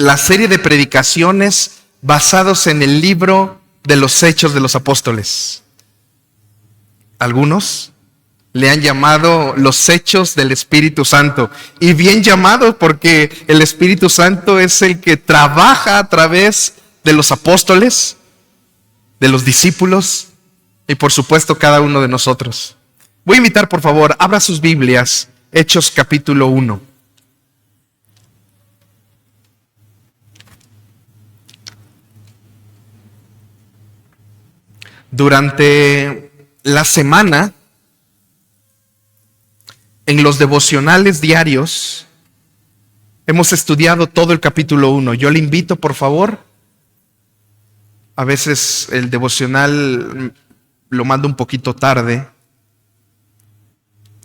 la serie de predicaciones basados en el libro de los Hechos de los Apóstoles. Algunos le han llamado los Hechos del Espíritu Santo. Y bien llamado, porque el Espíritu Santo es el que trabaja a través de los apóstoles, de los discípulos y por supuesto cada uno de nosotros. Voy a invitar, por favor, abra sus Biblias, Hechos capítulo 1. Durante la semana, en los devocionales diarios, hemos estudiado todo el capítulo 1. Yo le invito, por favor, a veces el devocional lo mando un poquito tarde,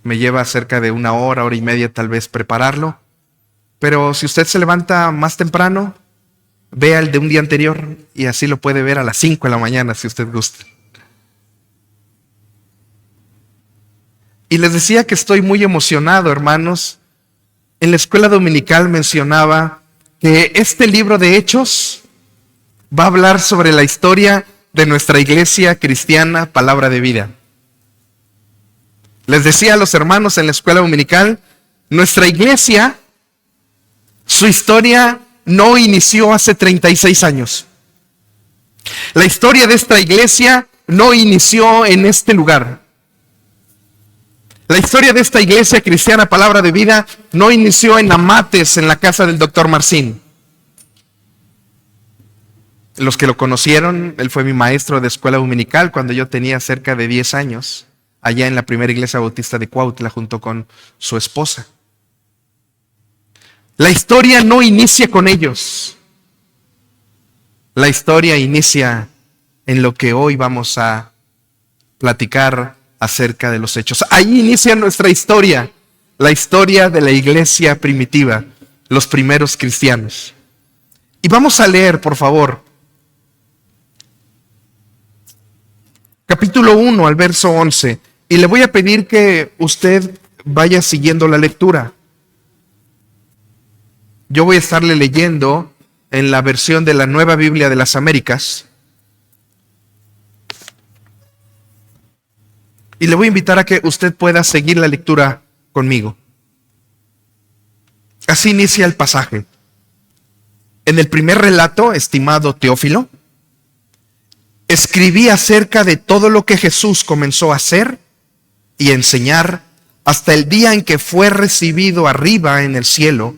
me lleva cerca de una hora, hora y media tal vez prepararlo, pero si usted se levanta más temprano, vea el de un día anterior y así lo puede ver a las 5 de la mañana si usted gusta. Y les decía que estoy muy emocionado, hermanos. En la escuela dominical mencionaba que este libro de Hechos va a hablar sobre la historia de nuestra iglesia cristiana Palabra de Vida. Les decía a los hermanos en la escuela dominical, nuestra iglesia, su historia no inició hace 36 años. La historia de esta iglesia no inició en este lugar. La historia de esta iglesia cristiana Palabra de Vida no inició en Amates, en la casa del doctor Marcín. Los que lo conocieron, él fue mi maestro de escuela dominical cuando yo tenía cerca de 10 años, allá en la primera iglesia bautista de Cuautla junto con su esposa. La historia no inicia con ellos. La historia inicia en lo que hoy vamos a platicar acerca de los Hechos. Ahí inicia nuestra historia, la historia de la iglesia primitiva, los primeros cristianos. Y vamos a leer, por favor, capítulo 1 al verso 11. Y le voy a pedir que usted vaya siguiendo la lectura. Yo voy a estarle leyendo en la versión de la Nueva Biblia de las Américas. Y le voy a invitar a que usted pueda seguir la lectura conmigo. Así inicia el pasaje. En el primer relato, estimado Teófilo, escribí acerca de todo lo que Jesús comenzó a hacer y enseñar hasta el día en que fue recibido arriba en el cielo,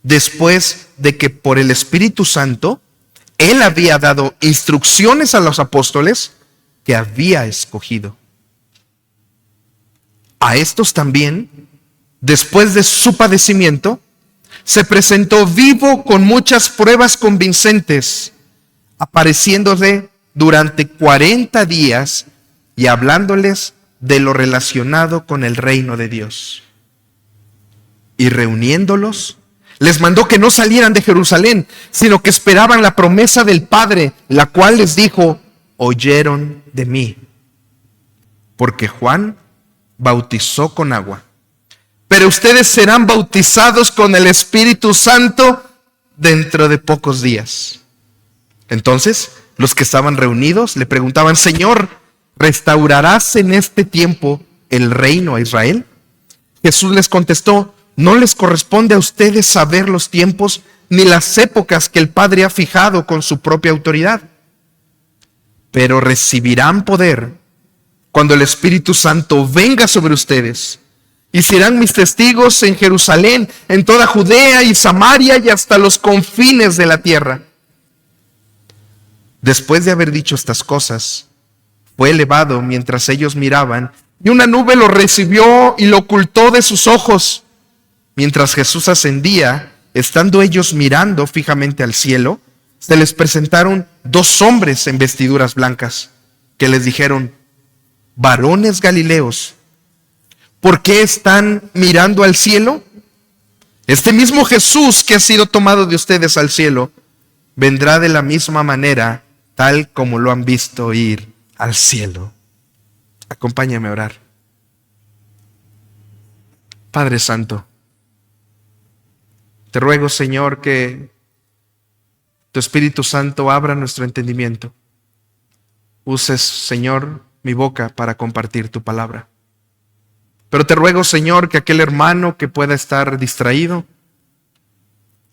después de que por el Espíritu Santo Él había dado instrucciones a los apóstoles que había escogido. A estos también, después de su padecimiento, se presentó vivo con muchas pruebas convincentes, apareciéndole durante 40 días y hablándoles de lo relacionado con el reino de Dios. Y reuniéndolos, les mandó que no salieran de Jerusalén, sino que esperaban la promesa del Padre, la cual les dijo: oyeron de mí. Porque Juan bautizó con agua, pero ustedes serán bautizados con el Espíritu Santo dentro de pocos días. Entonces, los que estaban reunidos le preguntaban: Señor, ¿restaurarás en este tiempo el reino a Israel? Jesús les contestó: no les corresponde a ustedes saber los tiempos ni las épocas que el Padre ha fijado con su propia autoridad, pero recibirán poder cuando el Espíritu Santo venga sobre ustedes, y serán mis testigos en Jerusalén, en toda Judea y Samaria y hasta los confines de la tierra. Después de haber dicho estas cosas, fue elevado mientras ellos miraban, y una nube lo recibió y lo ocultó de sus ojos. Mientras Jesús ascendía, estando ellos mirando fijamente al cielo, se les presentaron 2 hombres en vestiduras blancas, que les dijeron: varones galileos, ¿por qué están mirando al cielo? Este mismo Jesús que ha sido tomado de ustedes al cielo, vendrá de la misma manera, tal como lo han visto ir al cielo. Acompáñame a orar. Padre Santo, te ruego, Señor, que tu Espíritu Santo abra nuestro entendimiento. Uses, Señor, mi boca para compartir tu palabra. Pero te ruego, Señor, que aquel hermano que pueda estar distraído,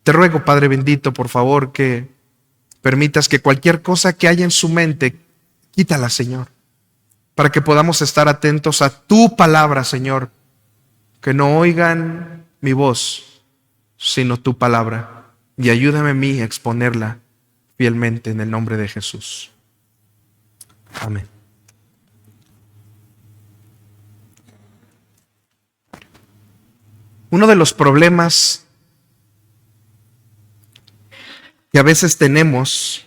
te ruego, Padre bendito, por favor, que permitas que cualquier cosa que haya en su mente, quítala, Señor, para que podamos estar atentos a tu palabra, Señor, que no oigan mi voz, sino tu palabra. Y ayúdame a mí a exponerla fielmente en el nombre de Jesús. Amén. Uno de los problemas que a veces tenemos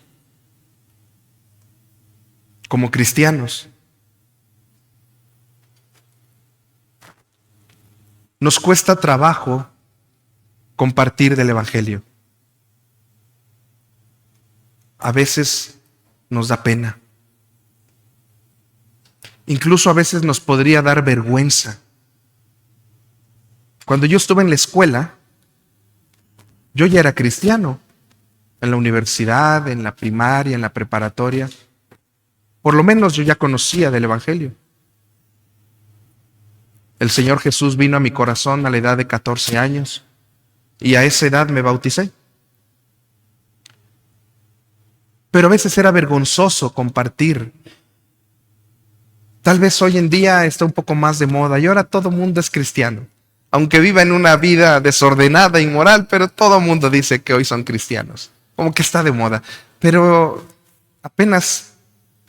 como cristianos, nos cuesta trabajo compartir del Evangelio. A veces nos da pena. Incluso a veces nos podría dar vergüenza. Cuando yo estuve en la escuela, yo ya era cristiano. En la universidad, en la primaria, en la preparatoria. Por lo menos yo ya conocía del Evangelio. El Señor Jesús vino a mi corazón a la edad de 14 años y a esa edad me bauticé. Pero a veces era vergonzoso compartir. Tal vez hoy en día está un poco más de moda y ahora todo el mundo es cristiano. Aunque viva en una vida desordenada, inmoral, pero todo el mundo dice que hoy son cristianos. Como que está de moda. Pero apenas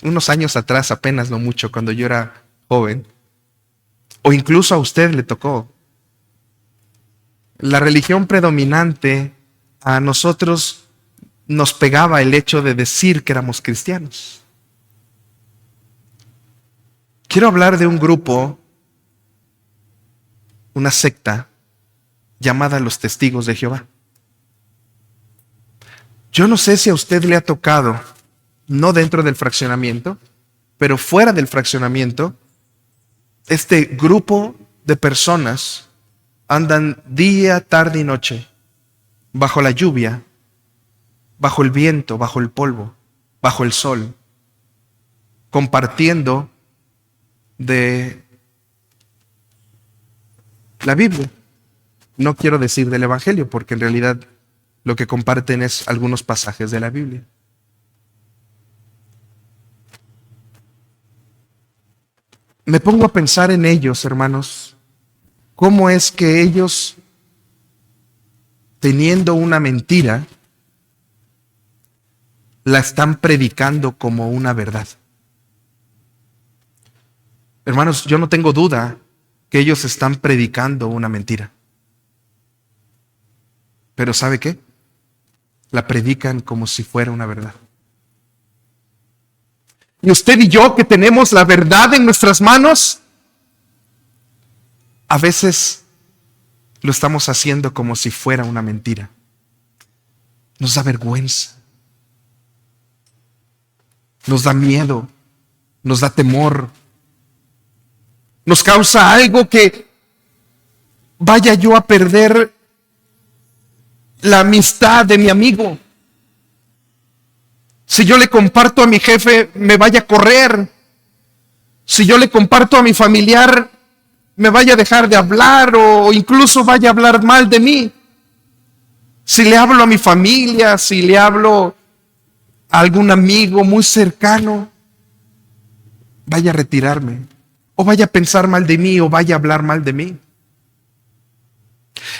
unos años atrás, apenas no mucho, cuando yo era joven, o incluso a usted le tocó, la religión predominante a nosotros nos pegaba el hecho de decir que éramos cristianos. Quiero hablar de un grupo, una secta llamada los Testigos de Jehová. Yo no sé si a usted le ha tocado, no dentro del fraccionamiento, pero fuera del fraccionamiento, este grupo de personas andan día, tarde y noche, bajo la lluvia, bajo el viento, bajo el polvo, bajo el sol, compartiendo de la Biblia. No quiero decir del Evangelio, porque en realidad lo que comparten es algunos pasajes de la Biblia. Me pongo a pensar en ellos, hermanos, cómo es que ellos, teniendo una mentira, la están predicando como una verdad. Hermanos, yo no tengo duda que ellos están predicando una mentira. Pero ¿sabe qué? La predican como si fuera una verdad. Y usted y yo, que tenemos la verdad en nuestras manos, a veces lo estamos haciendo como si fuera una mentira. Nos da vergüenza. Nos da miedo. Nos da temor. Nos causa algo que vaya yo a perder la amistad de mi amigo. Si yo le comparto a mi jefe, me vaya a correr. Si yo le comparto a mi familiar, me vaya a dejar de hablar o incluso vaya a hablar mal de mí. Si le hablo a mi familia, si le hablo a algún amigo muy cercano, vaya a retirarme. O vaya a pensar mal de mí o vaya a hablar mal de mí.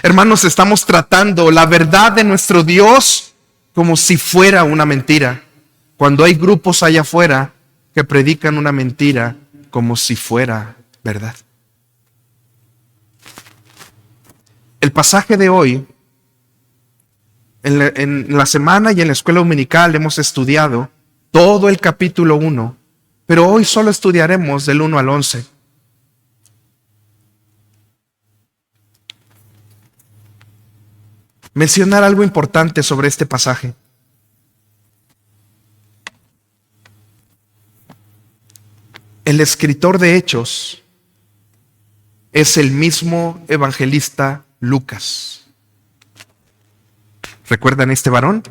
Hermanos, estamos tratando la verdad de nuestro Dios como si fuera una mentira. Cuando hay grupos allá afuera que predican una mentira como si fuera verdad. El pasaje de hoy, en la semana y en la escuela dominical hemos estudiado todo el capítulo 1, pero hoy solo estudiaremos del 1 al 11. Mencionar algo importante sobre este pasaje. El escritor de Hechos es el mismo evangelista Lucas. ¿Recuerdan este varón?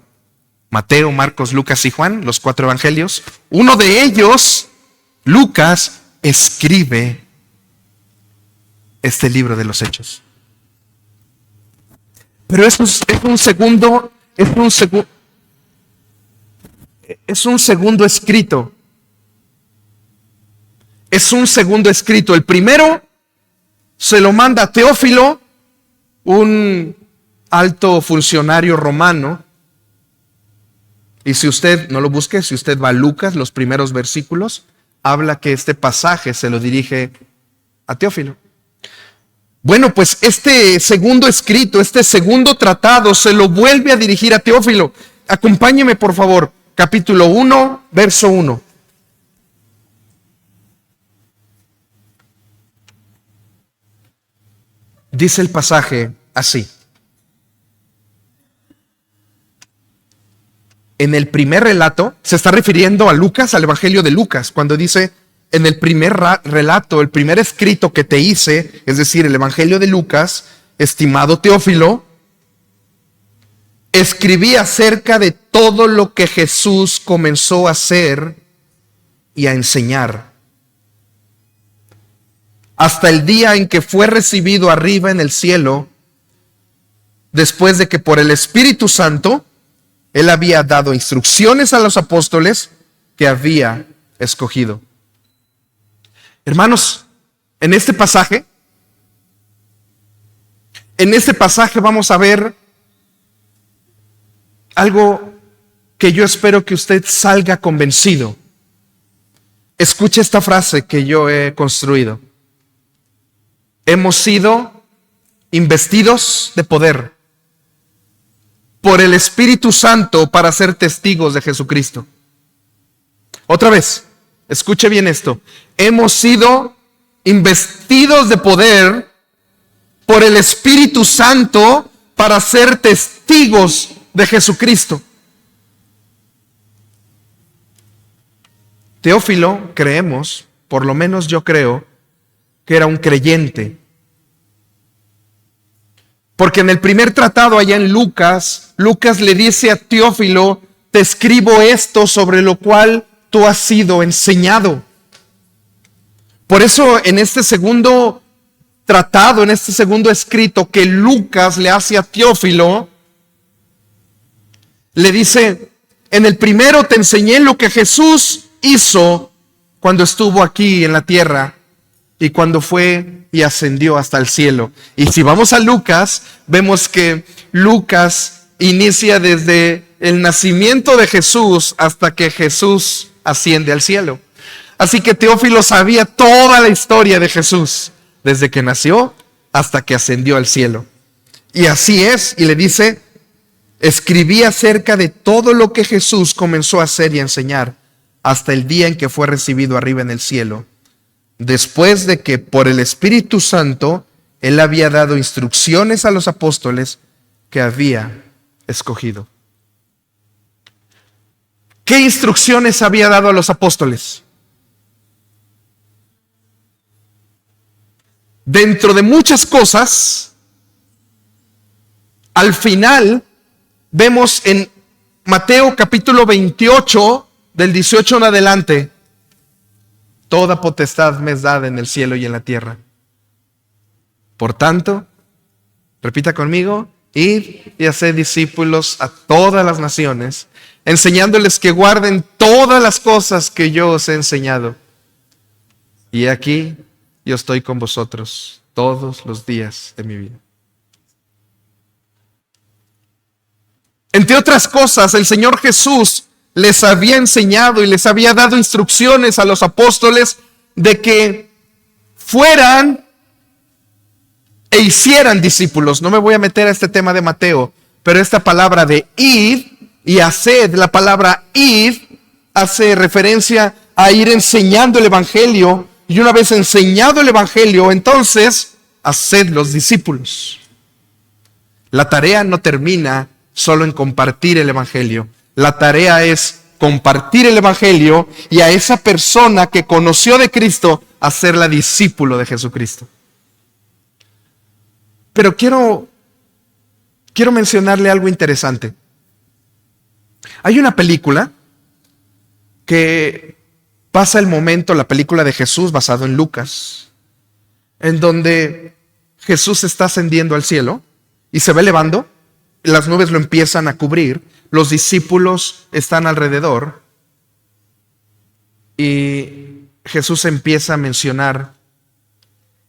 Mateo, Marcos, Lucas y Juan, los 4 evangelios. Uno de ellos, Lucas, escribe este libro de los Hechos. Pero es un segundo escrito. Es un segundo escrito. El primero se lo manda a Teófilo, un alto funcionario romano. Y si usted no lo busque, si usted va a Lucas, los primeros versículos, habla que este pasaje se lo dirige a Teófilo. Bueno, pues este segundo escrito, este segundo tratado, se lo vuelve a dirigir a Teófilo. Acompáñeme, por favor, capítulo 1, verso 1. Dice el pasaje así. En el primer relato, se está refiriendo a Lucas, al Evangelio de Lucas, cuando dice, en el primer relato, el primer escrito que te hice, es decir, el Evangelio de Lucas, estimado Teófilo, escribí acerca de todo lo que Jesús comenzó a hacer y a enseñar, hasta el día en que fue recibido arriba en el cielo, después de que por el Espíritu Santo Él había dado instrucciones a los apóstoles que había escogido. Hermanos, en este pasaje vamos a ver algo que yo espero que usted salga convencido. Escuche esta frase que yo he construido. Hemos sido investidos de poder por el Espíritu Santo para ser testigos de Jesucristo. Otra vez, escuche bien esto. Hemos sido investidos de poder por el Espíritu Santo para ser testigos de Jesucristo. Teófilo, creemos, por lo menos yo creo, que era un creyente. Porque en el primer tratado allá en Lucas, Lucas le dice a Teófilo, te escribo esto sobre lo cual tú has sido enseñado. Por eso en este segundo tratado, en este segundo escrito que Lucas le hace a Teófilo, le dice, en el primero te enseñé lo que Jesús hizo cuando estuvo aquí en la tierra y cuando fue y ascendió hasta el cielo. Y si vamos a Lucas, vemos que Lucas inicia desde el nacimiento de Jesús hasta que Jesús asciende al cielo. Así que Teófilo sabía toda la historia de Jesús, desde que nació hasta que ascendió al cielo. Y así es, y le dice, escribí acerca de todo lo que Jesús comenzó a hacer y a enseñar hasta el día en que fue recibido arriba en el cielo, después de que por el Espíritu Santo Él había dado instrucciones a los apóstoles que había escogido. ¿Qué instrucciones había dado a los apóstoles? Dentro de muchas cosas, al final vemos en Mateo capítulo 28, del 18 en adelante, toda potestad me es dada en el cielo y en la tierra. Por tanto, repita conmigo, id y haced discípulos a todas las naciones, enseñándoles que guarden todas las cosas que yo os he enseñado. Y aquí yo estoy con vosotros todos los días de mi vida. Entre otras cosas, el Señor Jesús les había enseñado y les había dado instrucciones a los apóstoles de que fueran e hicieran discípulos. No me voy a meter a este tema de Mateo, pero esta palabra de id y haced, la palabra id hace referencia a ir enseñando el Evangelio, y una vez enseñado el Evangelio, entonces haced los discípulos. La tarea no termina solo en compartir el Evangelio. La tarea es compartir el Evangelio y a esa persona que conoció de Cristo, hacerla discípulo de Jesucristo. Pero quiero mencionarle algo interesante. Hay una película que pasa el momento, la película de Jesús basado en Lucas, en donde Jesús está ascendiendo al cielo y se va elevando, las nubes lo empiezan a cubrir, los discípulos están alrededor y Jesús empieza a mencionar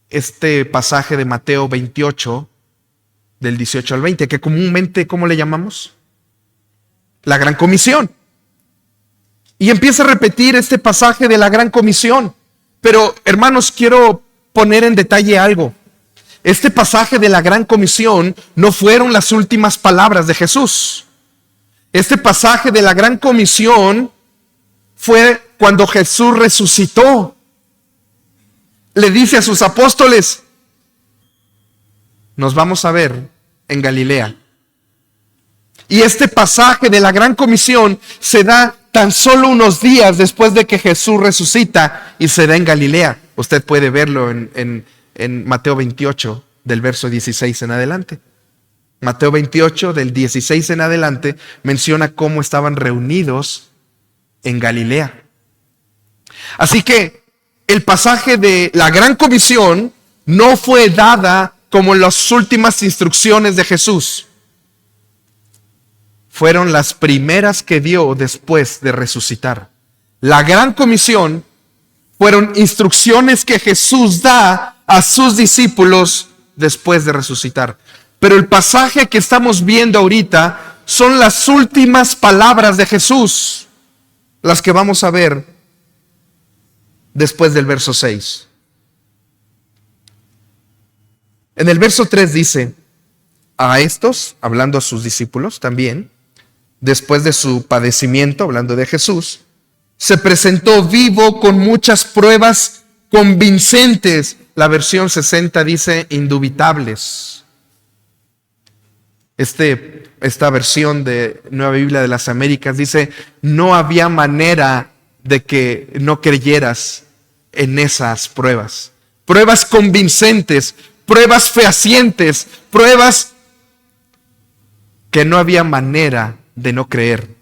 este pasaje de Mateo 28, del 18 al 20, que comúnmente, ¿cómo le llamamos? La Gran Comisión. Y empieza a repetir este pasaje de la Gran Comisión. Pero, hermanos, quiero poner en detalle algo. Este pasaje de la Gran Comisión no fueron las últimas palabras de Jesús. Este pasaje de la Gran Comisión fue cuando Jesús resucitó. Le dice a sus apóstoles, nos vamos a ver en Galilea. Y este pasaje de la Gran Comisión se da tan solo unos días después de que Jesús resucita y se da en Galilea. Usted puede verlo en Mateo 28, del verso 16 en adelante. Mateo 28, del 16 en adelante, menciona cómo estaban reunidos en Galilea. Así que el pasaje de la Gran Comisión no fue dada como las últimas instrucciones de Jesús. Fueron las primeras que dio después de resucitar. La Gran Comisión fueron instrucciones que Jesús da a sus discípulos después de resucitar. Pero el pasaje que estamos viendo ahorita son las últimas palabras de Jesús, las que vamos a ver después del verso 6. En el verso 3 dice, a estos, hablando a sus discípulos también, después de su padecimiento, hablando de Jesús, se presentó vivo con muchas pruebas convincentes. La versión 60 dice indubitables. Esta versión de Nueva Biblia de las Américas dice, no había manera de que no creyeras en esas pruebas. Pruebas convincentes, pruebas fehacientes, pruebas que no había manera de no creer.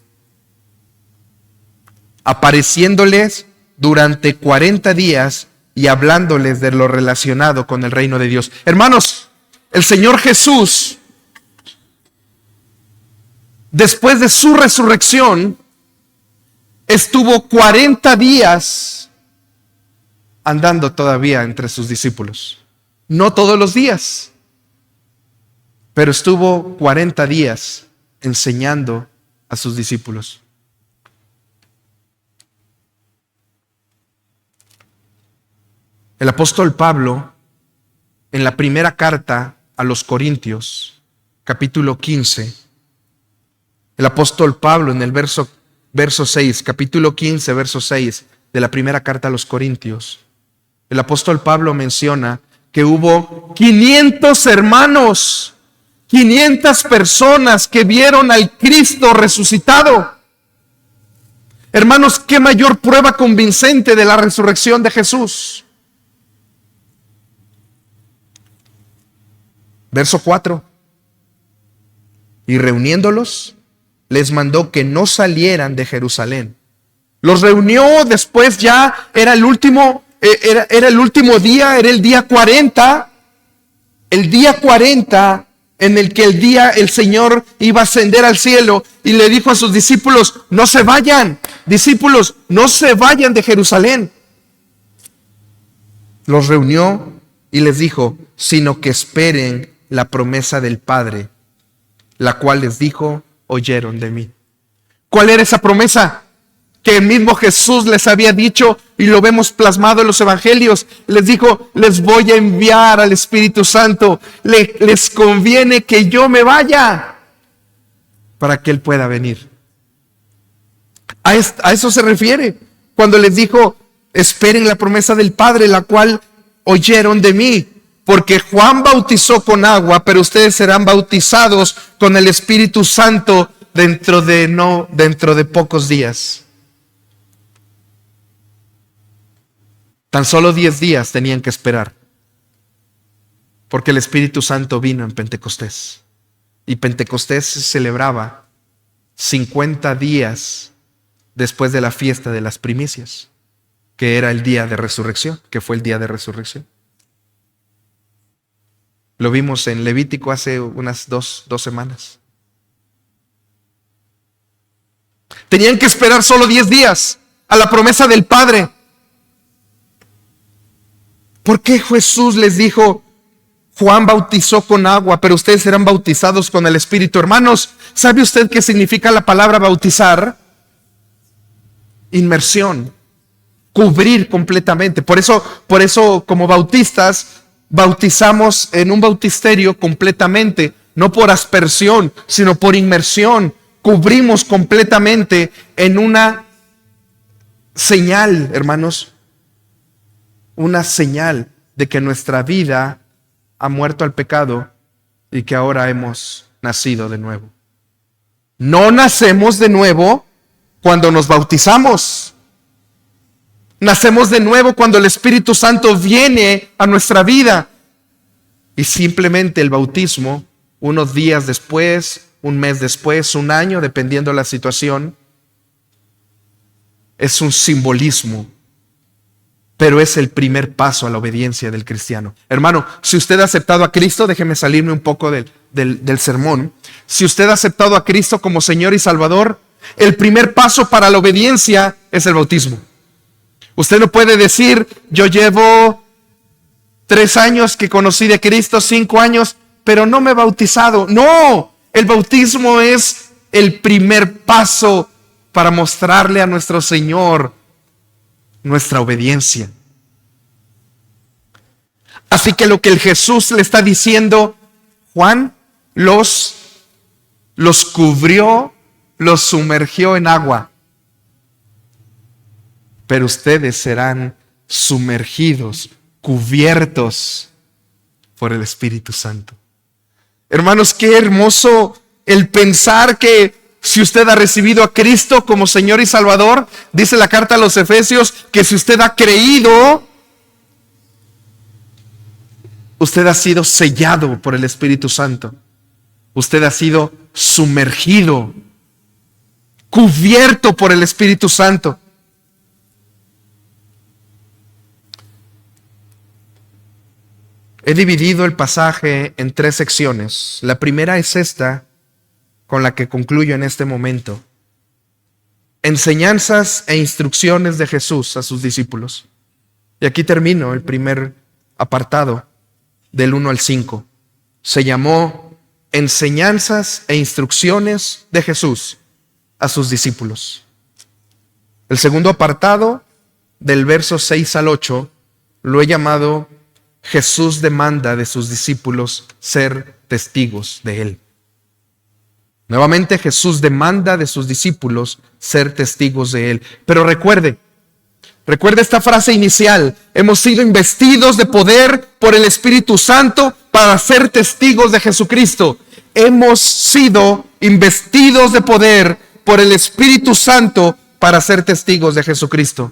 Apareciéndoles durante 40 días y hablándoles de lo relacionado con el reino de Dios. Hermanos, el Señor Jesús, después de su resurrección, estuvo 40 días andando todavía entre sus discípulos. No todos los días, pero estuvo 40 días enseñando a sus discípulos. El apóstol Pablo, en la primera carta a los Corintios, capítulo 15, el apóstol Pablo en el verso 6, capítulo 15, verso 6 de la primera carta a los Corintios, el apóstol Pablo menciona que hubo 500 hermanos, 500 personas que vieron al Cristo resucitado. Hermanos, ¿qué mayor prueba convincente de la resurrección de Jesús? Verso 4. Y reuniéndolos, les mandó que no salieran de Jerusalén. Los reunió después, ya era el último día, era el día 40. El día 40 en el que el Señor iba a ascender al cielo, y le dijo a sus discípulos, no se vayan, discípulos, no se vayan de Jerusalén. Los reunió y les dijo, sino que esperen la promesa del Padre, la cual les dijo, oyeron de mí. ¿Cuál era esa promesa? Que el mismo Jesús les había dicho, y lo vemos plasmado en los evangelios. Les dijo, les voy a enviar al Espíritu Santo. Les conviene que yo me vaya para que Él pueda venir. A eso se refiere cuando les dijo, esperen la promesa del Padre, la cual oyeron de mí. Porque Juan bautizó con agua, pero ustedes serán bautizados con el Espíritu Santo dentro de pocos días. Tan solo 10 días tenían que esperar, porque el Espíritu Santo vino en Pentecostés. Y Pentecostés se celebraba 50 días después de la fiesta de las primicias, que era el día de resurrección, que fue el día de resurrección. Lo vimos en Levítico hace unas dos semanas. Tenían que esperar solo 10 días a la promesa del Padre. ¿Por qué Jesús les dijo, Juan bautizó con agua, pero ustedes serán bautizados con el Espíritu? Hermanos, ¿sabe usted qué significa la palabra bautizar? Inmersión, cubrir completamente. Por eso como bautistas, bautizamos en un bautisterio completamente, no por aspersión, sino por inmersión. Cubrimos completamente en una señal, hermanos, una señal de que nuestra vida ha muerto al pecado y que ahora hemos nacido de nuevo. No nacemos de nuevo cuando nos bautizamos. Nacemos de nuevo cuando el Espíritu Santo viene a nuestra vida. Y simplemente el bautismo, unos días después, un mes después, un año, dependiendo de la situación, es un simbolismo, pero es el primer paso a la obediencia del cristiano. Hermano, si usted ha aceptado a Cristo, déjeme salirme un poco del sermón. Si usted ha aceptado a Cristo como Señor y Salvador, el primer paso para la obediencia es el bautismo. Usted no puede decir, yo llevo 3 años que conocí de Cristo, 5 años, pero no me he bautizado. No, el bautismo es el primer paso para mostrarle a nuestro Señor nuestra obediencia. Así que lo que el Jesús le está diciendo, Juan los cubrió, los sumergió en agua, pero ustedes serán sumergidos, cubiertos por el Espíritu Santo. Hermanos, qué hermoso el pensar que si usted ha recibido a Cristo como Señor y Salvador, dice la carta a los Efesios, que si usted ha creído, usted ha sido sellado por el Espíritu Santo. Usted ha sido sumergido, cubierto por el Espíritu Santo. He dividido el pasaje en 3 secciones. La primera es esta, con la que concluyo en este momento. Enseñanzas e instrucciones de Jesús a sus discípulos. Y aquí termino el primer apartado, del 1 al 5. Se llamó Enseñanzas e instrucciones de Jesús a sus discípulos. El segundo apartado, del verso 6 al 8, lo he llamado Jesús demanda de sus discípulos ser testigos de Él. Nuevamente Jesús demanda de sus discípulos ser testigos de Él. Pero recuerde esta frase inicial. Hemos sido investidos de poder por el Espíritu Santo para ser testigos de Jesucristo. Hemos sido investidos de poder por el Espíritu Santo para ser testigos de Jesucristo.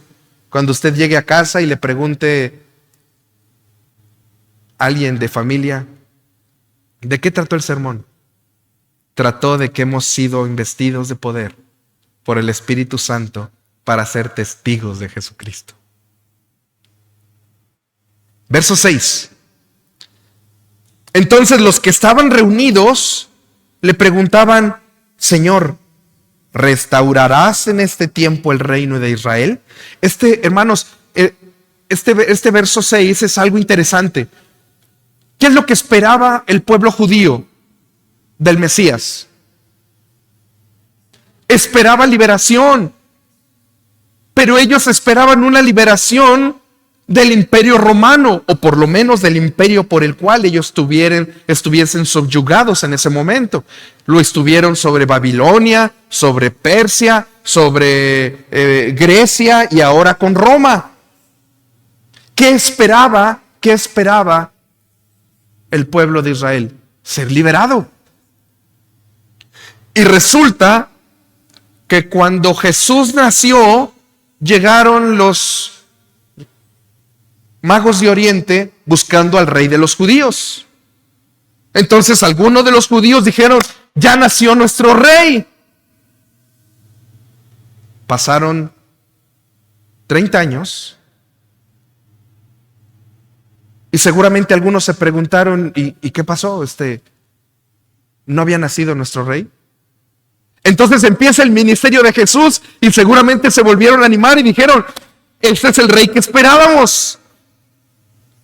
Cuando usted llegue a casa y le pregunte a alguien de familia, ¿de qué trató el sermón? Trató de que hemos sido investidos de poder por el Espíritu Santo para ser testigos de Jesucristo. Verso 6. Entonces los que estaban reunidos le preguntaban, Señor, ¿restaurarás en este tiempo el reino de Israel? Hermanos, este verso 6 es algo interesante. ¿Qué es lo que esperaba el pueblo judío del Mesías? Esperaba liberación, pero ellos esperaban una liberación del imperio romano, o por lo menos del imperio por el cual ellos estuviesen subyugados en ese momento. Lo estuvieron sobre Babilonia, sobre Persia, sobre Grecia y ahora con Roma. ¿Qué esperaba el pueblo de Israel? Ser liberado. Y resulta que cuando Jesús nació, llegaron los magos de Oriente buscando al rey de los judíos. Entonces algunos de los judíos dijeron, ya nació nuestro rey. Pasaron 30 años y seguramente algunos se preguntaron, ¿y qué pasó? ¿No había nacido nuestro rey? Entonces empieza el ministerio de Jesús y seguramente se volvieron a animar y dijeron, este es el rey que esperábamos.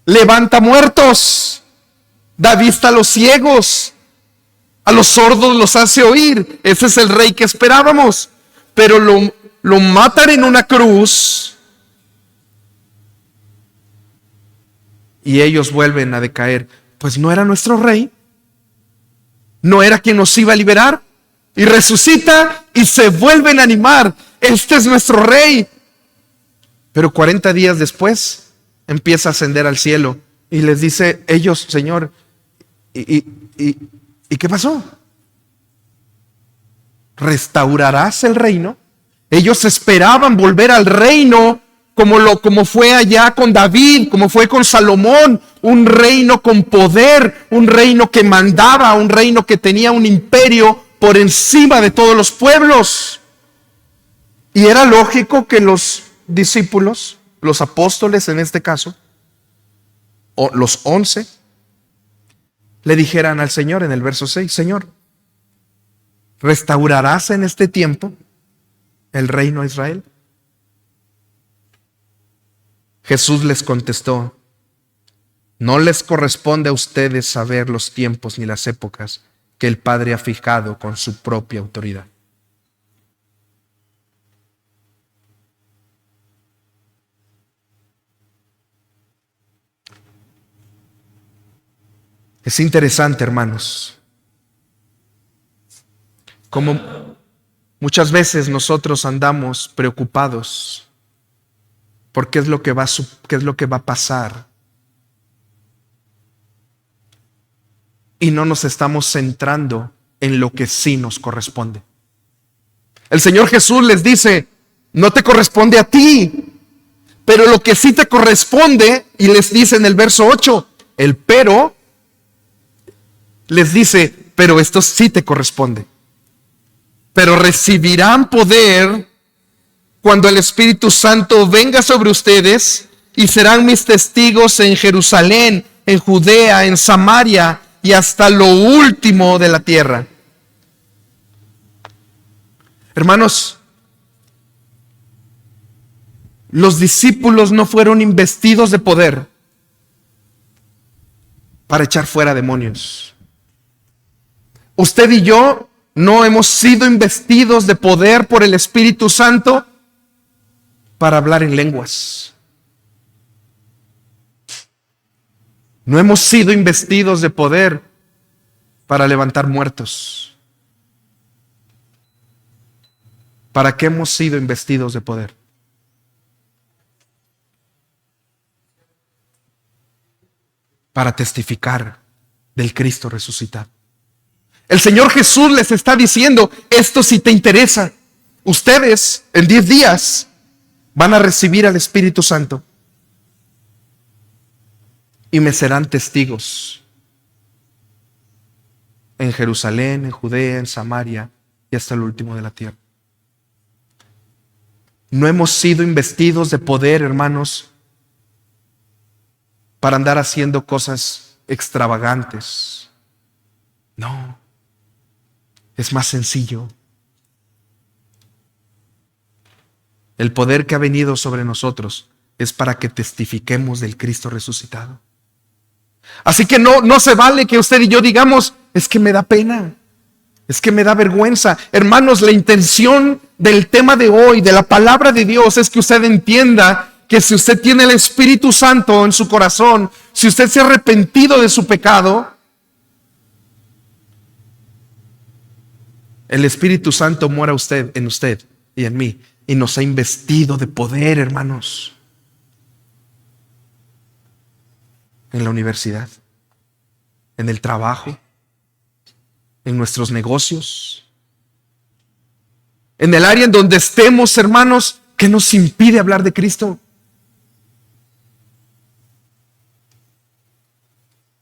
Levanta muertos, da vista a los ciegos, a los sordos los hace oír. Ese es el rey que esperábamos. Pero lo matan en una cruz y ellos vuelven a decaer. Pues no era nuestro rey, no era quien nos iba a liberar. Y resucita y se vuelven a animar. Este es nuestro rey. Pero 40 días después empieza a ascender al cielo y les dice ellos, Señor, ¿y qué pasó? ¿Restaurarás el reino? Ellos esperaban volver al reino como fue allá con David, como fue con Salomón, un reino con poder, un reino que mandaba, un reino que tenía un imperio por encima de todos los pueblos. Y era lógico que los discípulos, los apóstoles en este caso, o los 11, le dijeran al Señor en el verso 6, Señor, ¿restaurarás en este tiempo el reino a Israel? Jesús les contestó, no les corresponde a ustedes saber los tiempos ni las épocas que el Padre ha fijado con su propia autoridad. Es interesante, hermanos, como muchas veces nosotros andamos preocupados por qué es lo que va a pasar y no nos estamos centrando en lo que sí nos corresponde. El Señor Jesús les dice, no te corresponde a ti, pero lo que sí te corresponde, y les dice en el verso 8, el pero, les dice, pero esto sí te corresponde. Pero recibirán poder cuando el Espíritu Santo venga sobre ustedes y serán mis testigos en Jerusalén, en Judea, en Samaria y hasta lo último de la tierra. Hermanos, los discípulos no fueron investidos de poder para echar fuera demonios. Usted y yo no hemos sido investidos de poder por el Espíritu Santo para hablar en lenguas. No hemos sido investidos de poder para levantar muertos. ¿Para qué hemos sido investidos de poder? Para testificar del Cristo resucitado. El Señor Jesús les está diciendo, esto si te interesa, ustedes en 10 días van a recibir al Espíritu Santo y me serán testigos en Jerusalén, en Judea, en Samaria y hasta el último de la tierra. No hemos sido investidos de poder, hermanos, para andar haciendo cosas extravagantes. No. Es más sencillo. El poder que ha venido sobre nosotros es para que testifiquemos del Cristo resucitado. Así que no se vale que usted y yo digamos, es que me da pena, es que me da vergüenza. Hermanos, la intención del tema de hoy, de la palabra de Dios, es que usted entienda que si usted tiene el Espíritu Santo en su corazón, si usted se ha arrepentido de su pecado, el Espíritu Santo mora en usted y en mí, y nos ha investido de poder, hermanos. En la universidad, en el trabajo, en nuestros negocios, en el área en donde estemos, hermanos, ¿qué nos impide hablar de Cristo?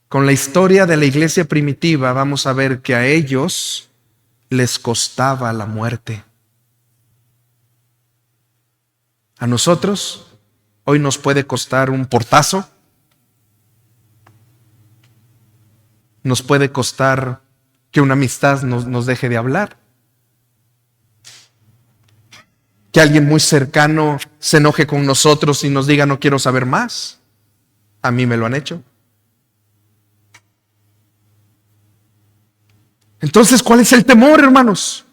Con la historia de la iglesia primitiva vamos a ver que a ellos les costaba la muerte. A nosotros hoy nos puede costar un portazo, nos puede costar que una amistad nos deje de hablar, que alguien muy cercano se enoje con nosotros y nos diga no quiero saber más. A mí me lo han hecho. Entonces, ¿cuál es el temor, hermanos?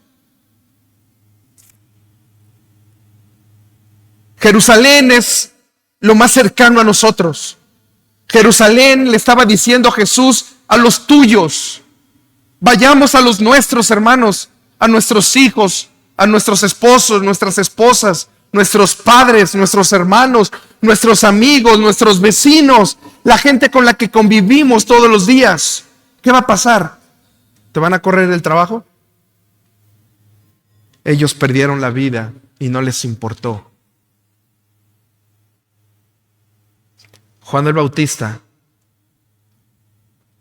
Jerusalén es lo más cercano a nosotros. Jerusalén le estaba diciendo a Jesús a los tuyos, vayamos a los nuestros, hermanos, a nuestros hijos, a nuestros esposos, nuestras esposas, nuestros padres, nuestros hermanos, nuestros amigos, nuestros vecinos, la gente con la que convivimos todos los días. ¿Qué va a pasar? ¿Te van a correr del trabajo? Ellos perdieron la vida y no les importó. Juan el Bautista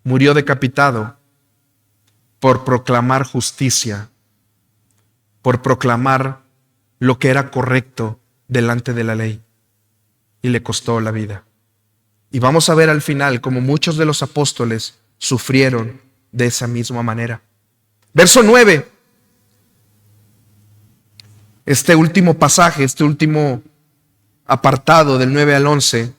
murió decapitado por proclamar justicia, por proclamar lo que era correcto delante de la ley, y le costó la vida. Y vamos a ver al final cómo muchos de los apóstoles sufrieron de esa misma manera. Verso 9. Este último pasaje, este último apartado del 9 al 11,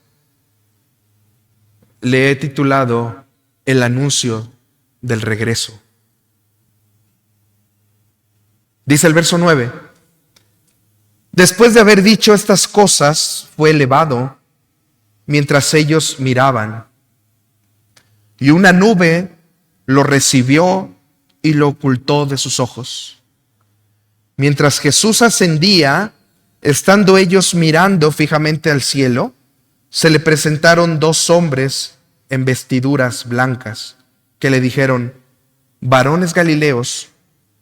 le he titulado El anuncio del regreso. Dice el verso 9: después de haber dicho estas cosas, fue elevado mientras ellos miraban, y una nube lo recibió y lo ocultó de sus ojos. Mientras Jesús ascendía, estando ellos mirando fijamente al cielo, se le presentaron dos hombres en vestiduras blancas, que le dijeron: varones galileos,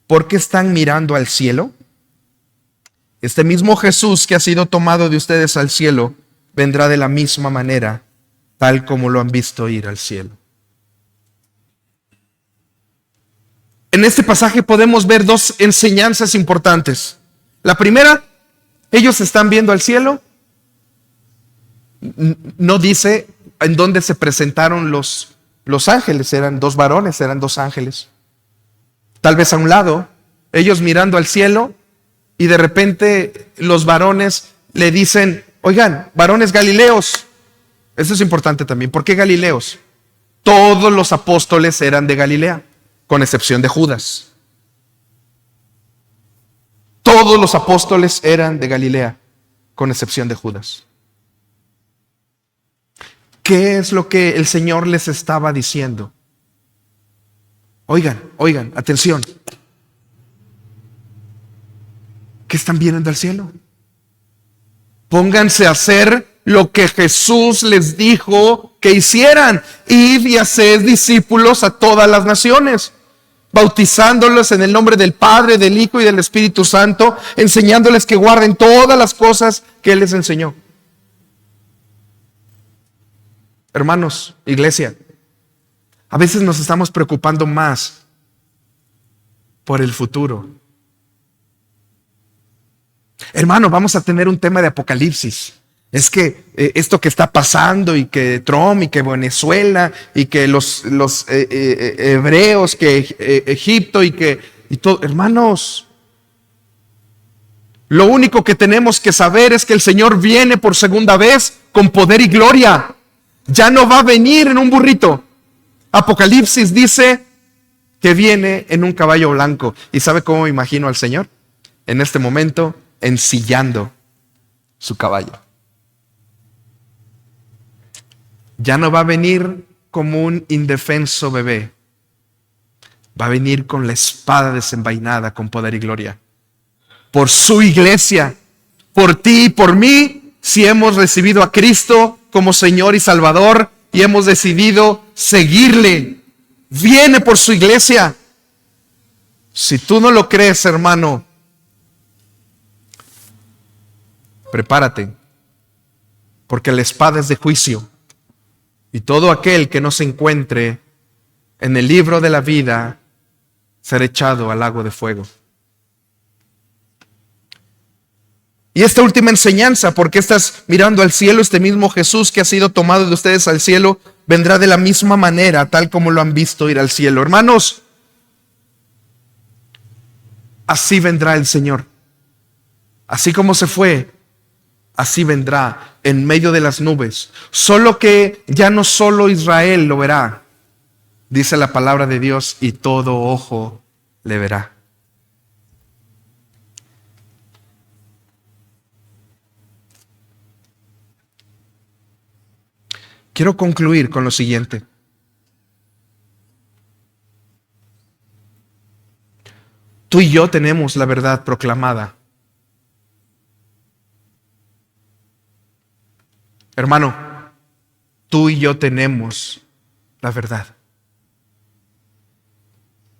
¿por qué están mirando al cielo? Este mismo Jesús que ha sido tomado de ustedes al cielo, vendrá de la misma manera, tal como lo han visto ir al cielo. En este pasaje podemos ver dos enseñanzas importantes. La primera, ellos están viendo al cielo. No dice en dónde se presentaron los ángeles. Eran dos varones, eran dos ángeles. Tal vez a un lado, ellos mirando al cielo, y de repente los varones le dicen: oigan, varones galileos. Eso es importante también. ¿Por qué galileos? Todos los apóstoles eran de Galilea, con excepción de Judas. Todos los apóstoles eran de Galilea, con excepción de Judas. ¿Qué es lo que el Señor les estaba diciendo? Oigan, atención. ¿Qué están viendo al cielo? Pónganse a hacer lo que Jesús les dijo que hicieran. Id y haced discípulos a todas las naciones, bautizándolos en el nombre del Padre, del Hijo y del Espíritu Santo, enseñándoles que guarden todas las cosas que Él les enseñó. Hermanos, iglesia, a veces nos estamos preocupando más por el futuro. Hermano, vamos a tener un tema de apocalipsis. Es que esto que está pasando, y que Trump, y que Venezuela, y que los hebreos, que Egipto, y todo. Hermanos, lo único que tenemos que saber es que el Señor viene por segunda vez con poder y gloria. Ya no va a venir en un burrito. Apocalipsis dice que viene en un caballo blanco. ¿Y sabe cómo me imagino al Señor? En este momento, ensillando su caballo. Ya no va a venir como un indefenso bebé. Va a venir con la espada desenvainada, con poder y gloria. Por su iglesia, por ti y por mí, si hemos recibido a Cristo como Señor y Salvador y hemos decidido seguirle. Viene por su iglesia. Si tú no lo crees, hermano, prepárate, porque la espada es de juicio, y todo aquel que no se encuentre en el libro de la vida será echado al lago de fuego. Y esta última enseñanza, ¿por qué estás mirando al cielo? Este mismo Jesús que ha sido tomado de ustedes al cielo, vendrá de la misma manera, tal como lo han visto ir al cielo. Hermanos, así vendrá el Señor. Así como se fue, así vendrá en medio de las nubes. Solo que ya no solo Israel lo verá, dice la palabra de Dios, y todo ojo le verá. Quiero concluir con lo siguiente. Tú y yo tenemos la verdad proclamada. Hermano, tú y yo tenemos la verdad.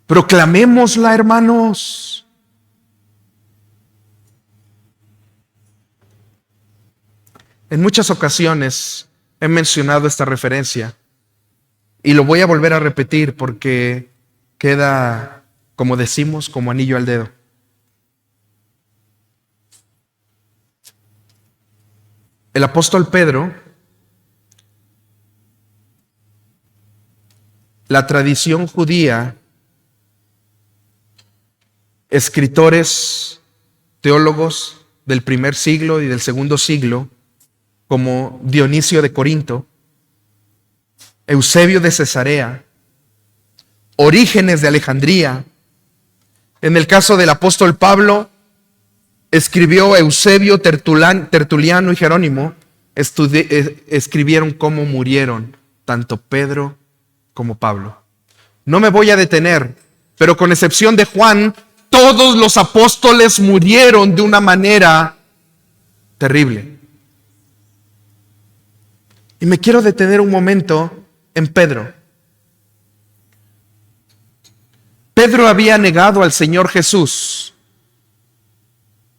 Proclamémosla, hermanos. En muchas ocasiones he mencionado esta referencia y lo voy a volver a repetir porque queda, como decimos, como anillo al dedo. El apóstol Pedro, la tradición judía, escritores, teólogos del primer siglo y del segundo siglo, como Dionisio de Corinto, Eusebio de Cesarea, Orígenes de Alejandría. En el caso del apóstol Pablo, escribió Eusebio, Tertuliano y Jerónimo, escribieron cómo murieron tanto Pedro como Pablo. No me voy a detener, pero con excepción de Juan, todos los apóstoles murieron de una manera terrible. Y me quiero detener un momento en Pedro. Pedro había negado al Señor Jesús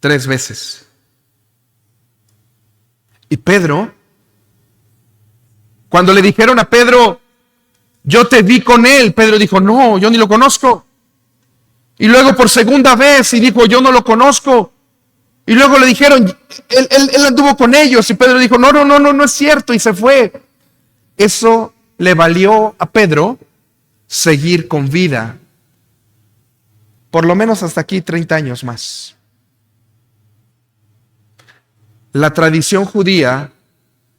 3 veces. Y Pedro, cuando le dijeron a Pedro, yo te vi con él, Pedro dijo, no, yo ni lo conozco. Y luego por segunda vez y dijo, yo no lo conozco. Y luego le dijeron, él anduvo con ellos. Y Pedro dijo, no es cierto. Y se fue. Eso le valió a Pedro seguir con vida. Por lo menos hasta aquí 30 años más. La tradición judía,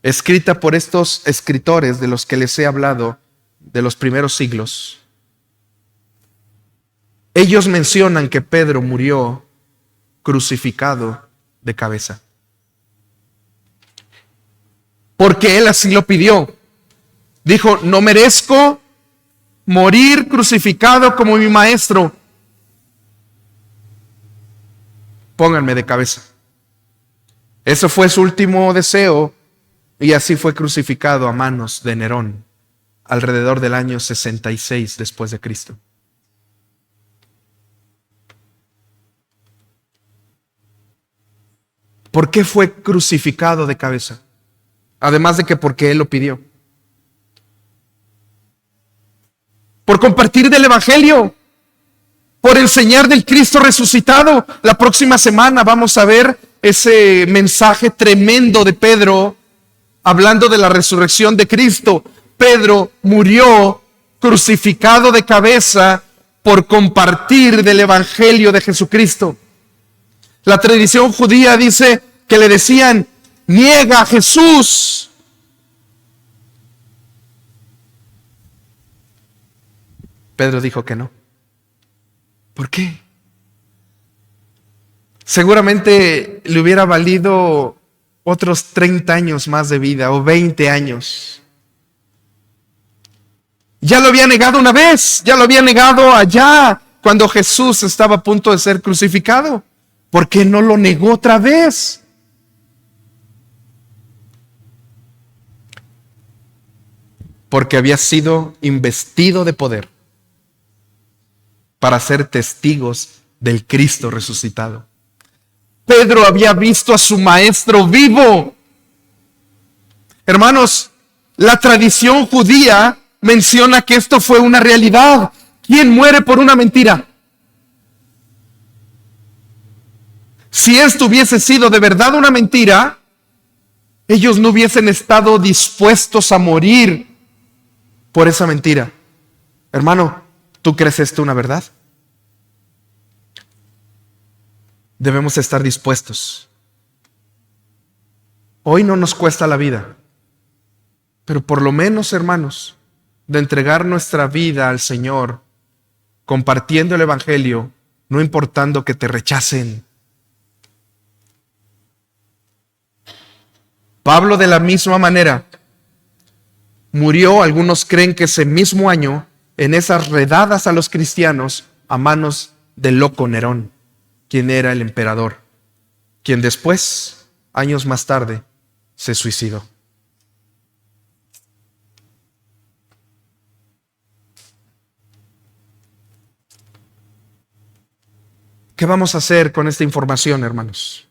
escrita por estos escritores de los que les he hablado, de los primeros siglos, ellos mencionan que Pedro murió crucificado de cabeza. Porque él así lo pidió. Dijo, no merezco morir crucificado como mi maestro. Pónganme de cabeza. Ese fue su último deseo y así fue crucificado a manos de Nerón alrededor del año 66 después de Cristo. ¿Por qué fue crucificado de cabeza? Además de que porque él lo pidió. Por compartir del Evangelio, por enseñar del Cristo resucitado. La próxima semana vamos a ver ese mensaje tremendo de Pedro hablando de la resurrección de Cristo. Pedro murió crucificado de cabeza por compartir del Evangelio de Jesucristo. La tradición judía dice que le decían, niega a Jesús. Pedro dijo que no. ¿Por qué? Seguramente le hubiera valido otros 30 años más de vida o 20 años. Ya lo había negado una vez, ya lo había negado allá cuando Jesús estaba a punto de ser crucificado. ¿Por qué no lo negó otra vez? Porque había sido investido de poder para ser testigos del Cristo resucitado. Pedro había visto a su maestro vivo. Hermanos, la tradición judía menciona que esto fue una realidad. ¿Quién muere por una mentira? Si esto hubiese sido de verdad una mentira, ellos no hubiesen estado dispuestos a morir por esa mentira. Hermano, ¿tú crees esto una verdad? Debemos estar dispuestos. Hoy no nos cuesta la vida, pero por lo menos, hermanos, de entregar nuestra vida al Señor, compartiendo el Evangelio, no importando que te rechacen. Pablo, de la misma manera, murió, algunos creen que ese mismo año, en esas redadas a los cristianos a manos del loco Nerón, quien era el emperador, quien después, años más tarde, se suicidó. ¿Qué vamos a hacer con esta información, hermanos?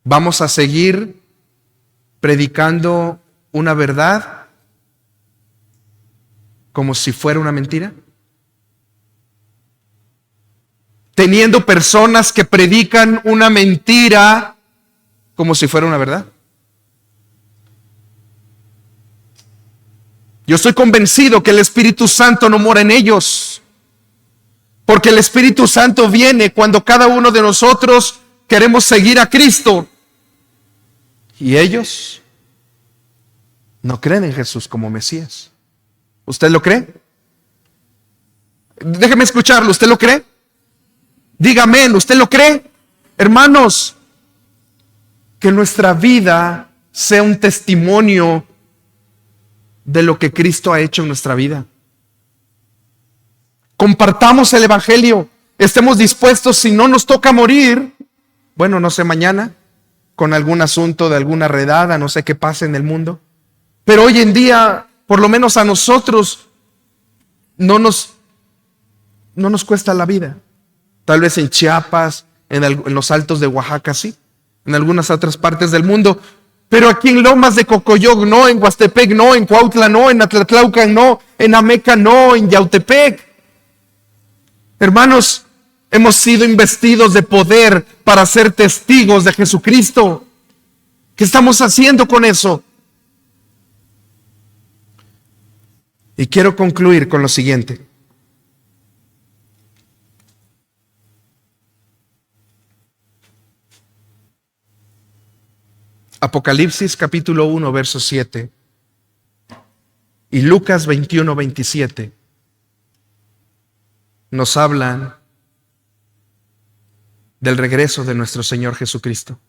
¿Vamos a seguir predicando una verdad como si fuera una mentira? Teniendo personas que predican una mentira como si fuera una verdad. Yo estoy convencido que el Espíritu Santo no mora en ellos, porque el Espíritu Santo viene cuando cada uno de nosotros queremos seguir a Cristo. Y ellos no creen en Jesús como Mesías. ¿Usted lo cree? Déjeme escucharlo. ¿Usted lo cree? Dígame, ¿usted lo cree? Hermanos, que nuestra vida sea un testimonio de lo que Cristo ha hecho en nuestra vida. Compartamos el Evangelio. Estemos dispuestos, si no nos toca morir, bueno, no sé, mañana, con algún asunto de alguna redada, no sé qué pase en el mundo. Pero hoy en día, por lo menos a nosotros, no nos cuesta la vida. Tal vez en Chiapas, en los altos de Oaxaca, sí. En algunas otras partes del mundo. Pero aquí en Lomas de Cocoyoc no, en Huastepec no, en Cuautla no, en Atlatlaucan no, en Ameca no, en Yautepec. Hermanos, hemos sido investidos de poder para ser testigos de Jesucristo. ¿Qué estamos haciendo con eso? Y quiero concluir con lo siguiente. Apocalipsis capítulo 1, verso 7 y Lucas 21, 27 nos hablan del regreso de nuestro Señor Jesucristo.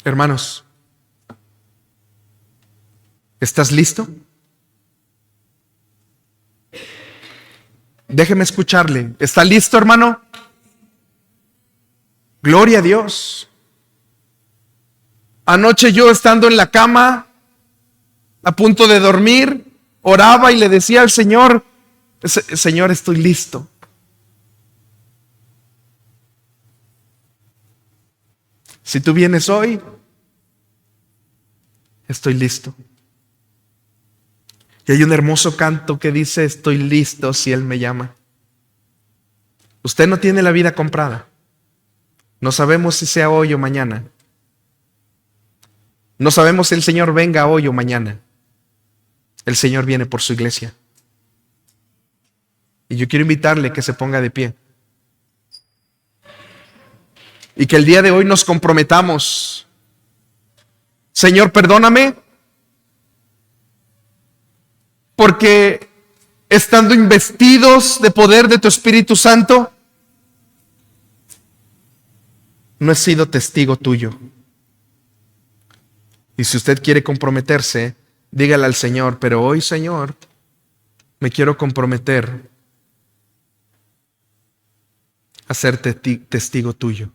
Hermanos, ¿estás listo? Déjeme escucharle. ¿Está listo, hermano? Gloria a Dios. Anoche yo, estando en la cama, a punto de dormir, oraba y le decía al Señor, Señor, estoy listo. Si tú vienes hoy, estoy listo. Y hay un hermoso canto que dice, estoy listo si Él me llama. Usted no tiene la vida comprada. No sabemos si sea hoy o mañana. No sabemos si el Señor venga hoy o mañana. El Señor viene por su iglesia. Y yo quiero invitarle que se ponga de pie. Y que el día de hoy nos comprometamos. Señor, perdóname, porque estando investidos de poder de tu Espíritu Santo, no he sido testigo tuyo. Y si usted quiere comprometerse, dígale al Señor, pero hoy, Señor, me quiero comprometer a ser testigo tuyo.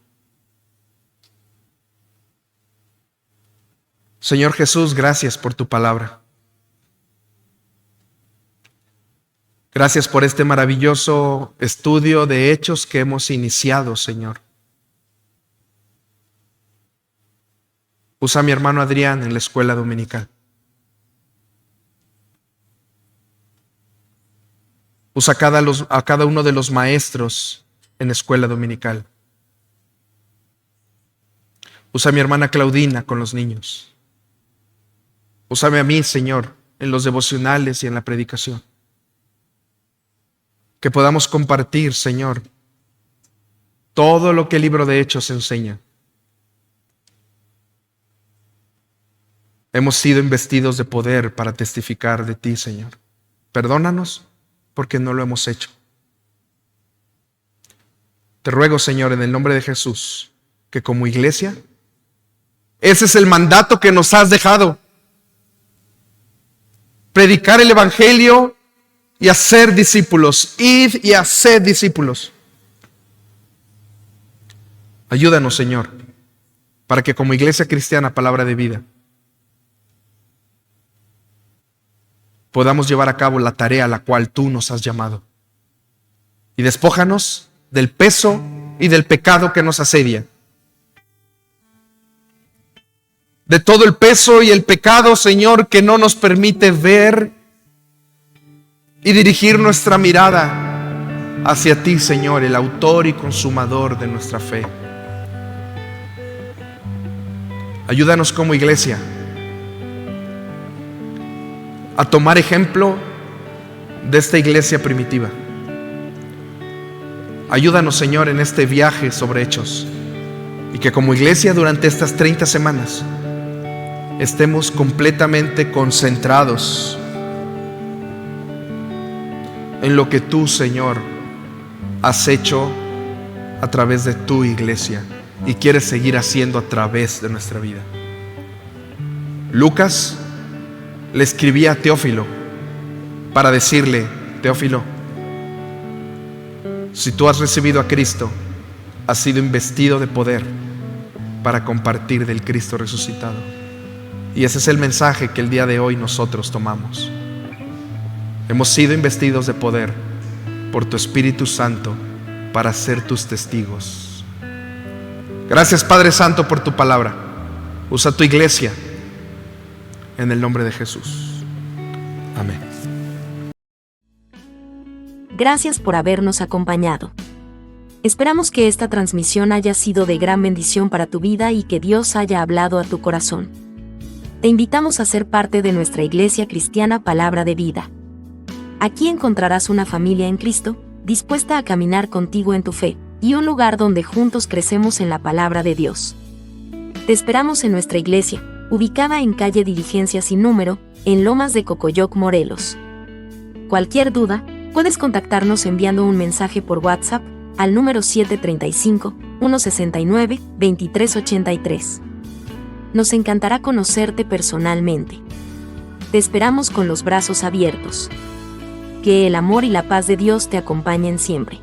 Señor Jesús, gracias por tu palabra. Gracias por este maravilloso estudio de hechos que hemos iniciado, Señor. Usa a mi hermano Adrián en la escuela dominical. Usa a cada uno de los maestros en escuela dominical. Usa a mi hermana Claudina con los niños. Úsame a mí, Señor, en los devocionales y en la predicación. Que podamos compartir, Señor, todo lo que el libro de Hechos enseña. Hemos sido investidos de poder para testificar de ti, Señor. Perdónanos porque no lo hemos hecho. Te ruego, Señor, en el nombre de Jesús, que como iglesia, ese es el mandato que nos has dejado. Predicar el Evangelio y hacer discípulos. Id y haced discípulos. Ayúdanos, Señor, para que como iglesia cristiana, Palabra de Vida, podamos llevar a cabo la tarea a la cual tú nos has llamado. Y despójanos del peso y del pecado que nos asedia. De todo el peso y el pecado, Señor, que no nos permite ver y dirigir nuestra mirada hacia ti, Señor, el autor y consumador de nuestra fe. Ayúdanos como iglesia a tomar ejemplo de esta iglesia primitiva. Ayúdanos, Señor, en este viaje sobre Hechos, y que como iglesia durante estas 30 semanas estemos completamente concentrados en lo que tú, Señor, has hecho a través de tu iglesia y quieres seguir haciendo a través de nuestra vida. Lucas le escribía a Teófilo para decirle: Teófilo, si tú has recibido a Cristo, has sido investido de poder para compartir del Cristo resucitado. Y ese es el mensaje que el día de hoy nosotros tomamos. Hemos sido investidos de poder por tu Espíritu Santo para ser tus testigos. Gracias, Padre Santo, por tu palabra. Usa tu iglesia en el nombre de Jesús. Amén. Gracias por habernos acompañado. Esperamos que esta transmisión haya sido de gran bendición para tu vida y que Dios haya hablado a tu corazón. Te invitamos a ser parte de nuestra iglesia cristiana Palabra de Vida. Aquí encontrarás una familia en Cristo, dispuesta a caminar contigo en tu fe, y un lugar donde juntos crecemos en la palabra de Dios. Te esperamos en nuestra iglesia, ubicada en calle Diligencia sin número, en Lomas de Cocoyoc, Morelos. Cualquier duda, puedes contactarnos enviando un mensaje por WhatsApp al número 735-169-2383. Nos encantará conocerte personalmente. Te esperamos con los brazos abiertos. Que el amor y la paz de Dios te acompañen siempre.